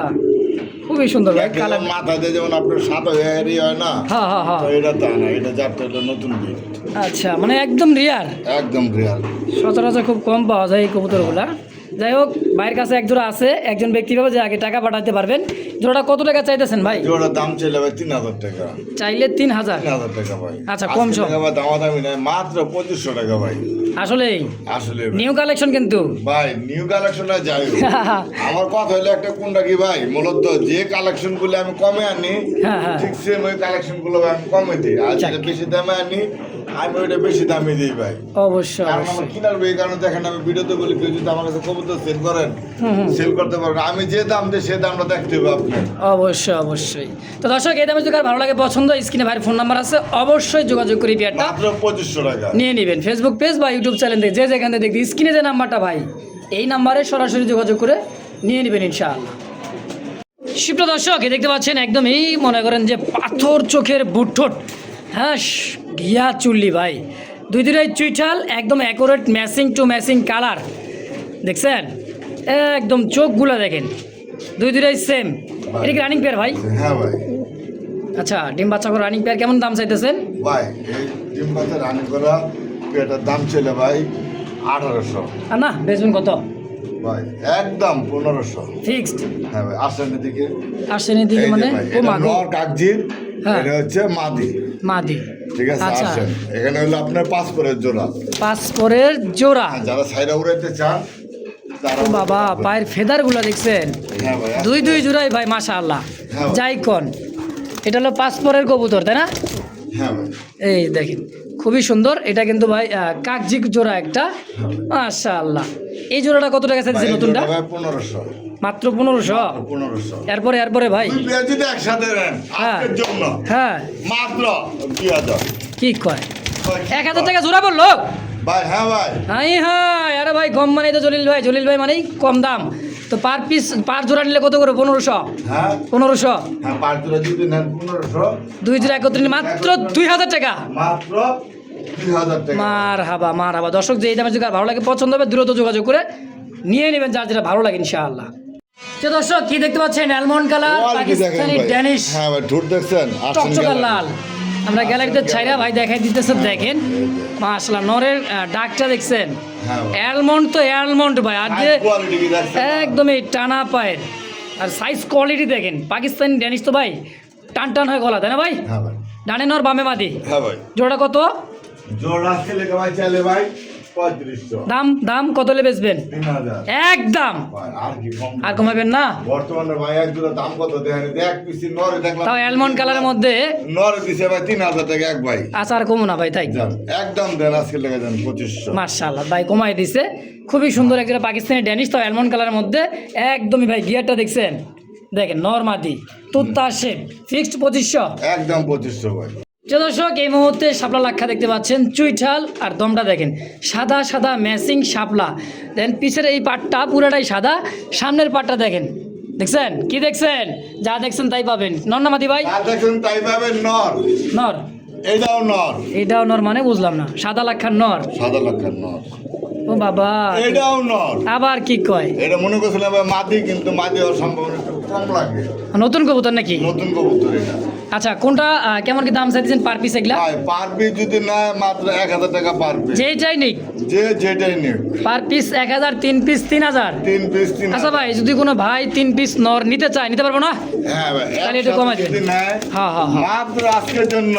খুবই সুন্দর ভাই কালার। মাথা দিয়ে যেমন আপনার সাদা হেয়ারি হয় না, হ্যাঁ হ্যাঁ হ্যাঁ। তো এটা তা না, এটা জাতটা এটা নতুন ব্রিড। আচ্ছা, মানে একদম রিয়ার, একদম রিয়াল। সচরাচর খুব কম পাওয়া যায় এই কবুতরগুলা। যাই হোক, ভাইয়ের কাছে এক জোড়া আছে, একজন ব্যক্তি পাবে যে আগে টাকা পাঠাতে পারবেন। জোড়াটা কত টাকা চাইতেছেন ভাই? জোড়ার দাম চাইলে ভাই 3000 টাকা। চাইলে 3000? 3000 টাকা ভাই। আচ্ছা, কম সম। দামাদামি নাই, মাত্র 2500 টাকা ভাই। আসলেই আসলে নিউ কালেকশন কিন্তু ভাই, নিউ কালেকশনটা যাই হোক, আমার কথা হলো একটা কোনটা কি ভাই, মূলত যে কালেকশন গুলো আমি কমে আনি হ্যাঁ, হ্যাঁ। ঠিক সেম ওই কালেকশন গুলো আমি কমে দিই, আর যেটা বেশি দামে আনি আমি ওইটা বেশি দামে দিই ভাই। অবশ্যই কারণ আমার অবশ্যই। কিনার এই কারণে দেখেন আমি ভিডিওতে বলি, কেউ যদি আমার কাছে কবুতর সেল করেন, সেল করতে পারবেন, আমি যে দাম দিই সে দামটা দেখতে হবে আপনার। অবশ্যই অবশ্যই। তো দর্শক, এই দামে যদি কার ভালো লাগে, পছন্দ, স্ক্রিনে ভাইয়ের ফোন নাম্বার আছে, অবশ্যই যোগাযোগ করে বিয়ারটা মাত্র 2500 টাকা নিয়ে নেবেন। ফেসবুক পেজ বা ইউটিউব চ্যানেল থেকে যে যেখান থেকে দেখতে, স্ক্রিনে যে নাম্বারটা ভাই, এই নাম্বারে সরাসরি যোগাযোগ করে নিয়ে নেবেন ইনশাআল্লাহ। সুপ্রিয় দর্শক, এই দেখতে পাচ্ছেন একদমই মনে করেন যে পাথর চোখের বুটঠোঁট, হ্যাঁ ঘিয়া চুল্লি ভাই। দুইটাই চুইঠাল, একদম accurate matching two matching colour, দেখছেন? একদম চোখগুলো দেখেন, দুইটাই সেম। এটা কি রানিং পেয়ার ভাই? হ্যাঁ ভাই। আচ্ছা, ডিম বাচ্চা করে রানিং পেয়ার কেমন দাম চাইতেছেন ভাই এই ডিম পাতা রানি করা এটার দাম ছিল ভাই 1800। আর না বেচবেন কত ভাই একদম 1500। ফিক্সড? হ্যাঁ ভাই, আসেন এদিকে। আসেন এদিকে, এই যে মানে ভাই, ও এটা মাগো, নর কাকজির, হ্যাঁ। এটা হচ্ছে মাদি। মাদি, ঠিক আছে, আচ্ছা। আসেন। এখানে হলো আপনার পাসপোর্টের জোড়া। পাঁচপরের জোড়া। আর যারা সাইরা উড়াইতে চান তারা ও বাবা, পায়ের ফেদারগুলো দেখছেন, হ্যাঁ ভাই। দুই জোড়াই ভাই মাশাআল্লাহ। হ্যাঁ। যাই কোন, এটা হলো পাঁচপরের কবুতর তাই না? হ্যাঁ ভাই। এই দেখেন খুবই সুন্দর। এটা কিন্তু ভাই কাকজিক জোড়া একটা, মাশাআল্লাহ। এই জোড়াটা কত টাকা ভাই, চাইছে এই নতুনটা? জোড়া ভাই 1500। মাত্র 1500? 1500। এরপরে ভাই, দুই পেয়ার যদি একসাথে নেন হ্যাঁ। আজকের জন্য হ্যাঁ, মাত্র 2000। কি কয় 1000 টাকা জোড়া বললো ভাই। হ্যাঁ ভাই। হাই হাই, আরে ভাই কম মানে তো জলিল ভাই মানেই কম দাম। তো পার পিস, পার জোড়া নিলে কত করে? 1500? হ্যাঁ 1500? হ্যাঁ, 5 জোড়া যদি নেন 1500। দুই জোড়া একত্রে নিলে মাত্র 2000 টাকা। মাত্র 2000 টাকা। মার হাবা। দর্শক, যে এই দামে যদি কার ভালো লাগে, পছন্দ হবে, দ্রুত যোগাযোগ করে নিয়ে নেবেন যার যেটা ভালো লাগে ইনশাআল্লাহ। তো দর্শক, কি দেখতে পাচ্ছেন? অ্যালমন্ড কালার, কোয়ালিটি দেখেন পাকিস্তানি ভাই। ড্যানিশ, হ্যাঁ ভাই, ঠোঁট দেখছেন? আসেন চকচকা গেলাম। লাল। আমরা গ্যালারিতে ছাইরা ভাই দেখাই দিতেছে, দেখেন মাশাআল্লাহ। নরের ডাকটা দেখছেন? হ্যাঁ ভাই। অ্যালমন্ড তো অ্যালমন্ড ভাই, আর যে হাই কোয়ালিটি কি দেখছেন? একদমই টানা পায়ের, আর সাইজ কোয়ালিটি দেখেন। পাকিস্তানি ড্যানিশ তো ভাই টান হয় গলা, তাই না ভাই? হ্যাঁ ভাই। ডানে নর বামে মাদি। হ্যাঁ ভাই। জোড়া কত জোড়া ছেলে ভাই চাইলে ভাই 3500। দাম কত লে বেচবেন? 3000। একদম, ভাই আর কি কম? আর কমাবেন না? বর্তমানে ভাই এক জোড়া দাম কত দেখেন? দেখ পিসি নরে দেখলাম, তাও অ্যালমন্ড কালারের মধ্যে। নরে দিছে ভাই 3000 টাকা এক ভাই। আচ্ছা, আর কমো না ভাই, তাই যান, একদম দেন আজকে লেগে যান 2500। মাশাআল্লাহ ভাই কমাই দিছে। খুবই সুন্দর একটা পাকিস্তানি ড্যানিশ, তাও অ্যালমন্ড কালারের মধ্যে। একদমই ভাই গিয়ারটা দেখছেন, দেখেন নর মাদি তুত্তা শেপ ফিক্সড 2500। একদম 2500 ভাই। যে দর্শক এই মুহূর্তে শাপলা লাক্ষা দেখতে পাচ্ছেন, চুইঠাল আর দমটা দেখেন সাদা সাদা ম্যাচিং শাপলা। দেন পিছের এই পাটটা পুরাটাই সাদা, সামনের পাটটা দেখেন, দেখছেন কি দেখছেন? যা দেখছেন তাই পাবেন। নর না মাদি ভাই? আর দেখুন তাই পাবেন নর। নর। এটাও নর। এটাও নর মানে বুঝলাম না। সাদা লাক্ষার নর। সাদা লাক্ষার নর। ও বাবা, এটাও নর। আবার কি কয়? এটা মনে করছিলাম মাদি, কিন্তু মাদি হওয়ার সম্ভাবনা একটু কম লাগে। নতুন কবুতর নাকি? নতুন কবুতর এটা। আচ্ছা, কোনটা কেমন কি দাম চাইছেন পার পিস এগুলা? ভাই পার পিস যদি না মাত্র 1000 টাকা পার পিস। যে যাই নিক যে যেটাই নিক পার পিস 1000, 3 পিস 3000। 3 পিস 3। আচ্ছা ভাই, যদি কোনো ভাই 3 পিস নর নিতে চায়, নিতে পারবো না? হ্যাঁ ভাই, তাহলে একটু কমাই দিন। যদি নেয় হ্যাঁ হ্যাঁ হ্যাঁ, মাত্র আজকের জন্য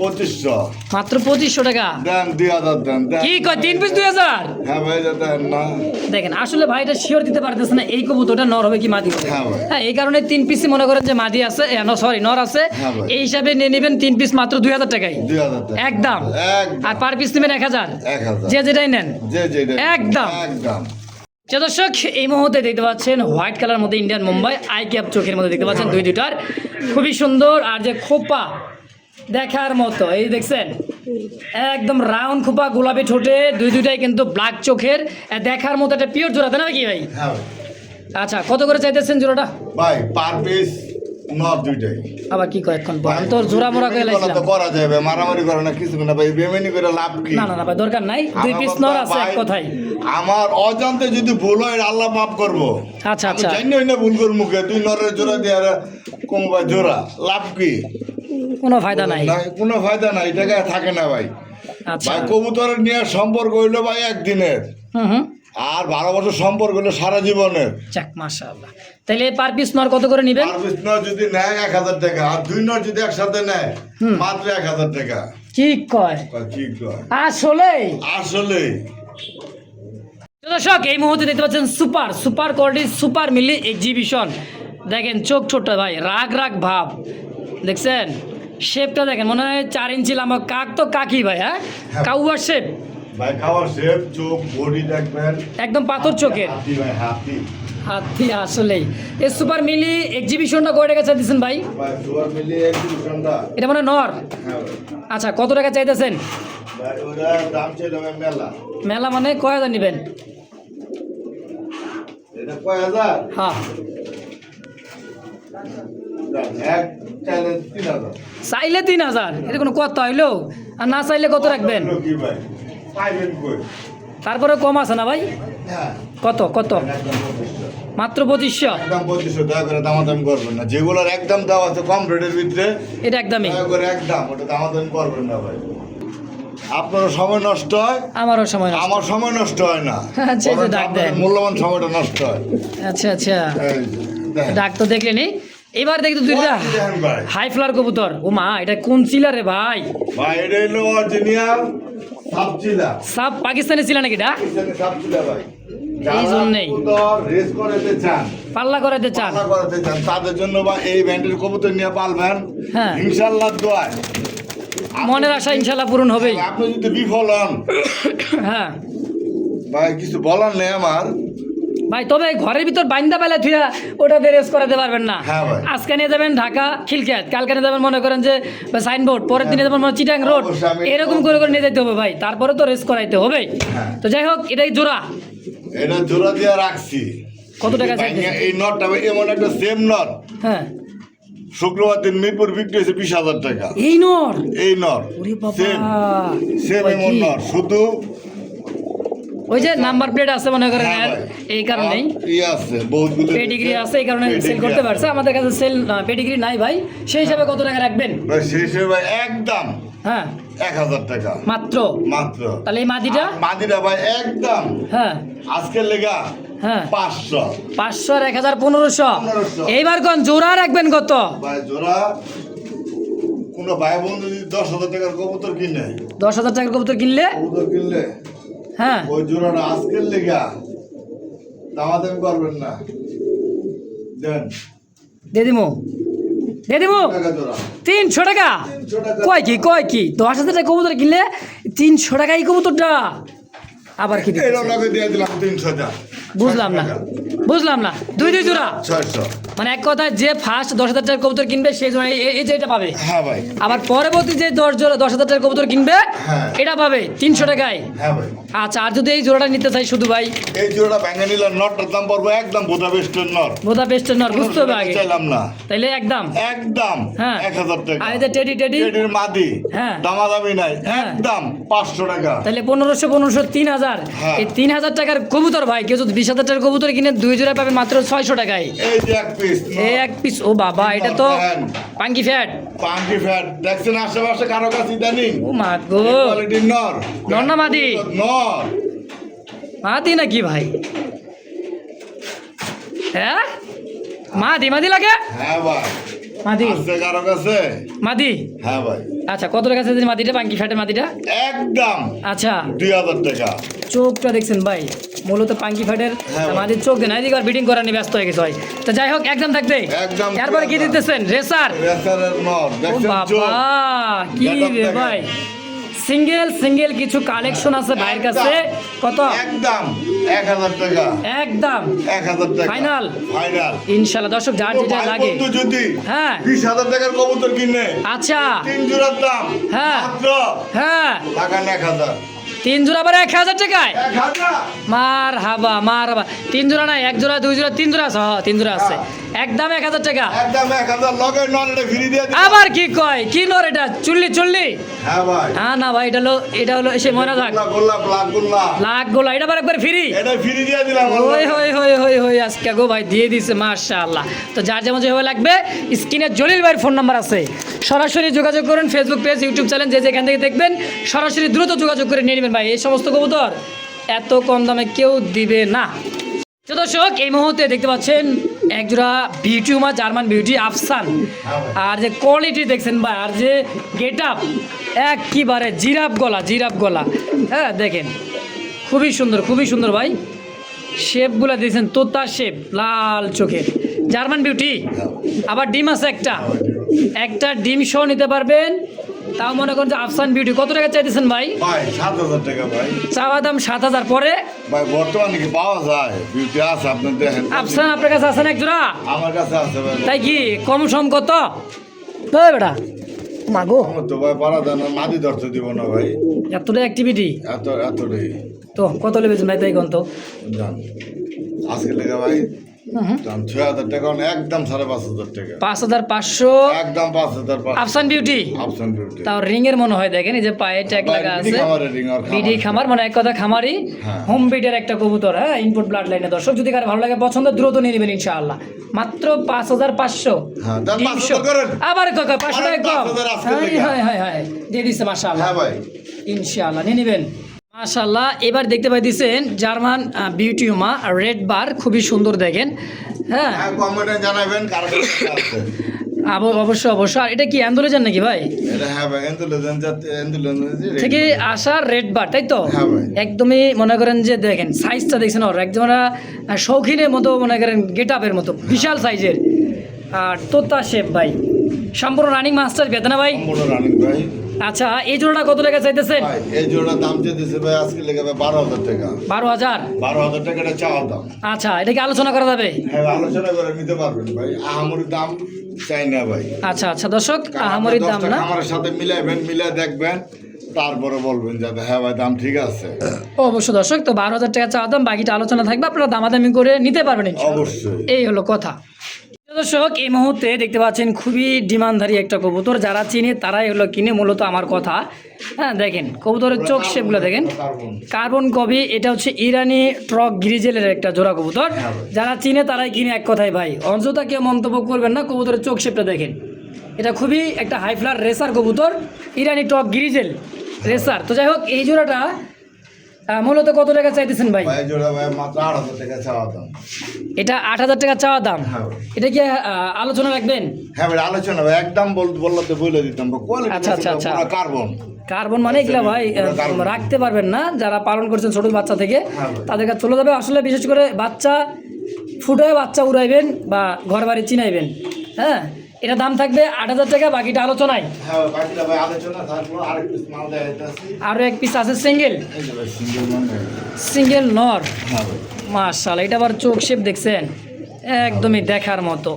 2500 মাত্র 2500 টাকা। দেন, 2000 দেন। কি কয় 3 পিস 2000? হ্যাঁ ভাই, দেন না। দেখেন আসলে ভাই এটা শিওর দিতে পারতেছে না এই কবুতরটা নর হবে কি মাদি হবে। হ্যাঁ ভাই। হ্যাঁ, এই কারণে 3 পিসই মনে করেন যে মাদি আছে, সরি নর আছে, হ্যাঁ ভাই। এই হিসাবে নিয়ে নেবেন 3 পিস মাত্র 2000 টাকায় 2000 টাকা একদম। আর পার পিস নেবেন 1000, 1000 যে যেটাই নেন যে যেটাই একদম। একদম। যে দর্শক এই মুহূর্তে দেখতে পাচ্ছেন হোয়াইট কালার মধ্যে ইন্ডিয়ান মুম্বাই আই ক্যাপ চোখের মধ্যে দেখতে পাচ্ছেন দুইটার খুবই সুন্দর। আর যে খোপা দেখার মতো, এই দেখছেন একদম রাউন্ড খোপা, গোলাপি ঠোঁটে, দুইটাই কিন্তু ব্ল্যাক চোখের, দেখার মতো একটা পিওর জোড়া, তাই না কি ভাই? হ্যাঁ ভাই। আচ্ছা, কত করে চাইতেছেন জোড়াটা? ভাই পার পিস নর দুইটাই। আবার কি কয়েকক্ষণ পর আমি তোর জোড়া মোড়া করে লাইছিলাম। তো করা যাবে, মারামারি করে না, কিছু না ভাই, বেমেনি করে লাভ কি? না না না ভাই, দরকার নাই, 2 পিস নর আছে এক কথাই। আমার অজান্তে যদি ভুল হয় আল্লাহ মাফ করবো। আচ্ছা আচ্ছা, জানি না ভুল কর মুখে 2 নরের জোড়া দিয়ে আর কম ভাই জোড়া লাভ কি? কোনো ফায়দা নাই। কোনো ফায়দা নাই, টাকা থাকে না ভাই। আচ্ছা, ভাই কবুতরের নিয়ে সম্পর্ক হইলো ভাই একদিনের, হুম, আর ভালোবাসার সম্পর্ক হলো সারা জীবনের। যাক মাশাআল্লাহ। তাহলে পার পিস নর কত করে নেবেন? আর বিশ নর যদি নেয় 1000 টাকা, আর 2 নর যদি একসাথে নেয় মাত্র 1000 টাকা। কি কয়? কি কয়? আসলে আসলে দর্শক এই মুহূর্তে দেখতে পাচ্ছেন সুপার সুপার কোয়ালিটি সুপার মিলি এক্সিবিশন। দেখেন চোখ ছোট ভাই, রাগ রাগ ভাব, দেখছেন শেপটা দেখেন, মনে হয় 4 ইঞ্চি লম্বা। কাক তো কাকি ভাই, হ্যাঁ কাউয়া শেপ ভাই, খাওয়ার শেপ, চোখ, বডি দেখবেন একদম পাথর চোখের হাতি ভাই, হাতি। হাতি। আসলেই এই সুপার মিলি এক্সিবিশনটা কয় টাকা চাইতেছেন ভাই? ভাই সুপার মিলি এক্সিবিশনটা, এটা মানে নর। হ্যাঁ ভাই। আচ্ছা, কত টাকা চাইতেছেন? ভাই ওরা দাম ছিল মেলা। মেলা মানে কয় হাজার নেবেন? এটা কয় হাজার? হ্যাঁ, এক চাইলে 3000। চাইলে 3000, এটা কোনো কথা হইলো? আর না চাইলে কত রাখবেন? কি ভাই পাইবেন কই? তারপরে কম আছে না ভাই? হ্যাঁ, কত কত? একদম 2500। মাত্র 2500। একদম 2500, দয়া করে দামাদামি করবেন না। যেগুলোর একদম দেওয়া আছে কম রেটের ভিতরে, এটা একদমই, দয়া করে একদম ওটা দামাদামি করবেন না ভাই। আপনারও সময় নষ্ট হয়, আমারও সময় নষ্ট। আমার সময় নষ্ট হয় না। আচ্ছা, এই যে ডাক আপনাদের দেন। মূল্যবান সময়টা নষ্ট হয়। আচ্ছা আচ্ছা, এই যে, দেখেন। ডাক তো দেখলেনি। এবার দেখতো দুইটা দেখেন ভাই, হাই ফ্লার কবুতর। ও মা, এটা কোন চিলা রে ভাই? ভাই এটা হলো অরিজিনাল সাবচিলা। সব পাকিস্তানি ছিল নাকি এটা? এখানে সাবচিলা ভাই। এই জন্যেই। রেস করাতে চান, পাল্লা করাতে চান? পাল্লা করাতে চান, তাদের জন্য বা এই ব্যান্ডের কবুতর নিয়ে পালবেন। হ্যাঁ। ইনশাআল্লাহ দোয়ায় মনের আশা ইনশাল্লাহ পূরণ হবেই। আপনি যদি বিফল হন, হ্যাঁ ভাই কিছু বলার নেই আমার। ভাই, তবে ঘরের ভিতর বাইন্দা পেলে থুয়া ওটা রেস করাতে পারবেন না। হ্যাঁ ভাই। আজকে নিয়ে যাবেন ঢাকা খিলখ্যাত, কালকে নিয়ে যাবেন মনে করেন যে সাইনবোর্ড, পরের দিনে যাবেন মনে হয় চিটাং রোড, অবশ্যই আমি- এরকম করে করে নিয়ে যেতে হবে ভাই, তারপরে তো রেস করাইতে হবে। হ্যাঁ। তো যাই হোক, এটাই জোড়া এটা জোড়া দিয়ে রাখছি। কত টাকা ভাই, চাইতেছে? এই নটটা ভাই এমন একটা সেম নট, হ্যাঁ, শুক্রবার দিন মিরপুর বিক্রি হয়েছে 20,000 টাকা। এই নর। এই নট ওরে বাবা, সেম সেম ওই এমন কি? নট, শুধু ওই যে নাম্বার প্লেট আছে মনে করেন, হ্যাঁ এর, ভাই। এই কারণেই ই আছে বহুতগুলো পেডিগ্রি আছে, এই কারণে সেল Pedigree করতে আছে। পারছে। আমাদের কাছে সেল পেডিগ্রি নাই ভাই, সেই হিসাবে কত টাকা রাখবেন? ভাই সেই হিসেবে ভাই একদম হ্যাঁ, 1000 টাকা মাত্র। মাত্র। তাহলে এই মাদিটা? মাদিরা ভাই একদম হ্যাঁ আজকের লেগা হ্যাঁ, 500। 500 আর 1000 1500। 1500। এইবার কোন জোড়া রাখবেন কত? ভাই জোড়া কোনো ভাই বন্ধু যদি 10,000 টাকার কবুতর কিনে, 10,000 টাকার কবুতর কিনলে, কবুতর কিনলে হ্যাঁ ওই জোড়াটা আজকের লেগা দামাদামি করবেন না, দেন দিয়ে দিমু, দিয়ে দিমু। টাকা জোড়া 300 টাকা? 300 টাকা। কয় কি 10,000 টাকা কবুতর কিনলে 300 টাকা এই কবুতরটা? আবার কি দিতেছে? এরকম লাগে দিয়ে দিলাম 300 টাকা। বুঝলাম না, বুঝলাম না, দুই জোড়া 600। মানে এক কথায় যে ফার্স্ট 10,000 টাকার কবুতর কিনবে সেই জোড়া এই যে এটা পাবে। হ্যাঁ ভাই। আবার পরবর্তী যে 10,000 টাকার কবুতর কিনবে হ্যাঁ। এটা পাবে 300 টাকায়। হ্যাঁ ভাই। আচ্ছা, আর যদি এই জোড়াটা নিতে চাই শুধু ভাই? এই জোড়াটা ভেঙে নিলে নটটার দাম পড়বে একদম বুদাপেস্টের নট। বুদাপেস্টের নর, বুঝতে হবে আগে। চাইলাম না, তাইলে একদম হ্যাঁ 1000 টাকা। আর এই যে টেডি এটির মাদি হ্যাঁ দামাদামি নাই, হ্যাঁ। একদম 500 টাকা। তাহলে 1500 3000। হ্যাঁ। এই 3000 টাকার কবুতর ভাই কেউ যদি 20,000 টাকার কবুতর কিনে দুই জোড়া পাবে মাত্র 600 টাকায়। এই যে এক পিস এই এক পিস, ও বাবা, এটা তো পাঙ্কি ফ্যাট। পাঙ্কি ফ্যাট দেখছেন আশেপাশে কারো কাছে ইদানিং? ও মা গো, কোয়ালিটির নর। নর না মাদি? নর। মাদি নাকি ভাই? হ্যাঁ মাদি লাগে? হ্যাঁ ভাই। মাদি আছে কারো কাছে? মাদি। হ্যাঁ ভাই। আচ্ছা, কত টাকা আছে মাদিটা, পাঙ্কি ফ্যাটের মাদিটা? একদম আচ্ছা, 2000 টাকা। চোখটা দেখছেন ভাই, মূলত পাঙ্কি ফ্যাটের হ্যাঁ। মাদির চোখ দেন, এদিকে আর বিডিং করার নিয়ে ব্যস্ত হয়ে গেছে ভাই। তো যাই হোক, একদম থাকবে। একদম এরপরে কি 2000 দিতেছেন? রেসার। রেসারের নর ও দেখছেন চোখ? বাবা, কি Getup রে দেখেন। ভাই, সিঙ্গেল কিছু কালেকশন আছে ভাইয়ের কাছে। কত? একদম 1000 টাকা। একদম 1000 টাকা ফাইনাল। ফাইনাল। ইনশাআল্লাহ দর্শক যার তো যেটা ভাই লাগে। বন্ধু যদি হ্যাঁ 20,000 টাকার কবুতর কিনে আচ্ছা 3 জোড়ার দাম হ্যাঁ। মাত্র হ্যাঁ লাগান 1000। 3 জোড়া পরে 1000 টাকায়। 1000। মার হাবা 3 জোড়া নাই, 1 জোড়া 2 জোড়া 3 জোড়া আছে। হ্যাঁ 3 জোড়া আছে, একদম 1000 টাকা। একদম 1000 লগে নন এটা ফ্রি দিয়ে দিই। আবার কি কয়, কি নর এটা? চুল্লি? হ্যাঁ ভাই। হ্যাঁ না ভাই, এটা হলো এসে মনে থাক গোলাপ গোলাপ লাখ গোলা, এটা আবার একবার ফ্রি। এটা ফ্রি দিয়ে দিলাম। ওই আজকে গো ভাই দিয়ে দিছে, মাশাআল্লাহ। তো যার যেমন যেভাবে লাগবে, স্ক্রিনে জলিল ভাইয়ের ফোন নাম্বার আছে, সরাসরি যোগাযোগ করুন। ফেসবুক পেজ, ইউটিউব চ্যানেল যে যেখান থেকে দেখবেন সরাসরি দ্রুত যোগাযোগ করে নিয়ে নেবেন ভাই। এই সমস্ত কবুতর এত কম দামে কেউ দিবে না। তো দর্শক, এই মুহূর্তে দেখতে পাচ্ছেন একজোড়া বিউটি উমা, জার্মান বিউটি আফসান। আর যে কোয়ালিটি দেখছেন ভাই, আর যে গেট আপ, একেবারে জিরাফ গলা। হ্যাঁ দেখেন, খুবই সুন্দর ভাই। শেপগুলো দেখছেন, তোতা শেপ, লাল চোখের জার্মান বিউটি। আবার ডিম আছে একটা ডিম সহ নিতে পারবেন। তাও মনে করেন যে আফসান বিউটি। কত টাকা চাইতেছেন ভাই? ভাই 7000 টাকা ভাই। চাওয়া দাম 7000। পরে ভাই বর্তমানে কি পাওয়া যায়? বিউটি আছে আপনার দেখেন। আফসান আপনার কাছে আছে না এক জোড়া? আমার কাছে আছে ভাই। তাই কি কম সম কত? বেটা মাগো, আমার তো ভাই পারা দেন মাদি ধরতে দিব না ভাই। এতটা অ্যাক্টিভিটি এতটাই তো কত লেবেছেন ভাই? তাই কত জান আজকে লেখা ভাই দাম 6000 টাকা, একদম 5,500 টাকা। 5500 একদম 5,000। আফসান বিউটি। আফসান বিউটি। তাও রিং এর মনে হয়, দেখেন এই যে পায়ে ট্যাগ লাগা আছে। বিডি খামার মানে এক কথা খামারি, হ্যাঁ। হোম বিটের একটা কবুতর। হ্যাঁ, ইনপুট ব্লাড লাইনে। দর্শক যদি কারো ভালো লাগে, পছন্দ, দ্রুত নিয়ে নেবেন ইনশাআল্লাহ। মাত্র 5500। হ্যাঁ, দাম 500 করেন। আবার কত? 500 টাকা কম। 5,000 আজকে থেকে। হ্যাঁ দিয়ে দিচ্ছে মাশাআল্লাহ। হ্যাঁ ভাই। ইনশাআল্লাহ নিয়ে নেবেন মাশাআল্লাহ। এবার দেখতে পাইতেছেন জার্মান বিউটি উমা রেড বার, খুবই সুন্দর দেখেন। হ্যাঁ কমেন্টে জানাবেন কার কাছে আছে। অবশ্যই। আর এটা কি অ্যান্ডোলেজান নাকি ভাই? এটা হ্যাঁ ভাই, এন্ডুলেন্স থেকে আসা রেড বার, তাই তো? হ্যাঁ ভাই। একদমই মনে করেন যে দেখেন সাইজটা দেখছেন, ওর একদম শৌখিনের মতো, মনে করেন গেট আপের মতো, বিশাল সাইজের। আর তোতা শেপ ভাই, সম্পূর্ণ রানিং মাস্টার বেদনা ভাই। বড় রানিং ভাই। আচ্ছা, এই জোড়াটা কত টাকা চাইতেছেন? ভাই এই জোড়ার দাম চেয়েছে ভাই আজকে লেগে 12,000 টাকা। 12,000। 12,000 টাকাটা চাওয়া দাম। আচ্ছা, এটা কি আলোচনা করা যাবে? হ্যাঁ আলোচনা করে নিতে পারবেন ভাই, আহামরি দাম চাই না ভাই। আচ্ছা দর্শক, আহামরির দাম না, আমার সাথে মিলাই দেখবেন, তারপরে বলবেন যাতে হ্যাঁ ভাই দাম ঠিক আছে। অবশ্যই দর্শক। তো 12,000 টাকা চাওয়া দাম, বাকিটা আলোচনা থাকবে, আপনারা দামাদামি করে নিতে পারবেন ইনশাআল্লাহ। অবশ্যই। এই হলো কথা। দর্শক, এই মুহূর্তে দেখতে পাচ্ছেন খুবই ডিমান্ডধারী একটা কবুতর, যারা চিনে তারাই হলো কিনে, মূলত আমার কথা। হ্যাঁ দেখেন কবুতরের চোখ শেপগুলো দেখেন, কার্বন কপি। এটা হচ্ছে ইরানি ট্রক গ্রিজেলের একটা জোড়া কবুতর, যারা চিনে তারাই কিনে, এক কথায় ভাই। অযথা কেউ মন্তব্য করবেন না। কবুতরের চোখ শেপটা দেখেন, এটা খুবই একটা হাই ফ্লার রেসার কবুতর, ইরানি ট্রক গ্রিজেল রেসার। তো যাই হোক, এই জোড়াটা মূলত কত টাকা চাইতেছেন ভাই? ভাই জোড়া ভাই মাত্র 8,000 টাকা চাওয়া দাম। এটা 8,000 টাকা চাওয়া দাম। হ্যাঁ। এটা কি আলোচনা রাখবেন? হ্যাঁ ভাই আলোচনা ভাই, একদম বলতে বলে দিতাম। আচ্ছা। কার্বন মানে এগুলা ভাই কার্বন। রাখতে পারবেন না, যারা পালন করছেন ছোট বাচ্চা থেকে, হ্যাঁ ভাই। তাদের কাছে চলে যাবে। আসলে বিশেষ করে বাচ্চা ফুটায় বাচ্চা উড়াইবেন বা ঘর বাড়ি চিনাইবেন। হ্যাঁ, এটা দাম থাকবে 8,000 টাকা, বাকিটা আলোচনায়। হ্যাঁ বাকিটা ভাই আলোচনা থাকলো। আরেক পিস মাল দেখাইতেছি। আরও এক পিস আছে সিঙ্গেল এই যে ভাই সিঙ্গেল মান। নর। হ্যাঁ ভাই। মাশাআল্লাহ, এটা আবার চোখ শেপ দেখছেন, একদমই দেখার মতো।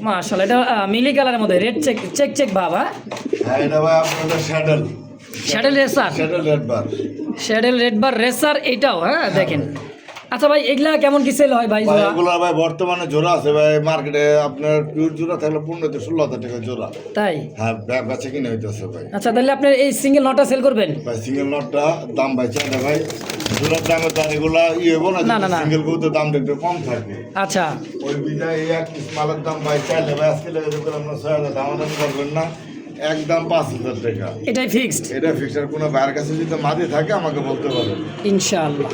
মাশাআল্লাহ, এটা মিলি কালারের মধ্যে রেড চেক চেক চেক ভাব। হ্যাঁ, হ্যাঁ এটা ভাই আপনার saddle saddle racer, saddle red bar. Saddle red bar racer এটাও। হ্যাঁ দেখেন। আচ্ছা ভাই, এগুলা কেমন কি সেল হয় ভাই ভাই জোড়া? এগুলো ভাই বর্তমানে জোড়া আছে ভাই মার্কেটে, আপনার পিওর জোড়া থাকলে 15-16 টাকা জোড়া। তাই? হ্যাঁ বেচে কিনে হইতেছে ভাই। আচ্ছা, তাহলে আপনার এই সিঙ্গেল নটা সেল করবেন? ভাই সিঙ্গেল নটটা দাম ভাই চাই না ভাই, জোড়ার দামে তো আর এগুলা হবো না, না, না। সিঙ্গেল গুলো তো দামটা একটু কম থাকে। আচ্ছা, ওই বিদায় এই এক পিস মালের দাম ভাই চাইলে ভাই আজকে লেগে যাবে আপনার 6,000 দামাদামি করবেন না, একদম 5,000 টাকা। এটাই ফিক্সড এটা ফিক্সার কোনো ভাইয়ের কাছে যদি মাদি থাকে আমাকে বলতে পারেন। ইনশাআল্লাহ।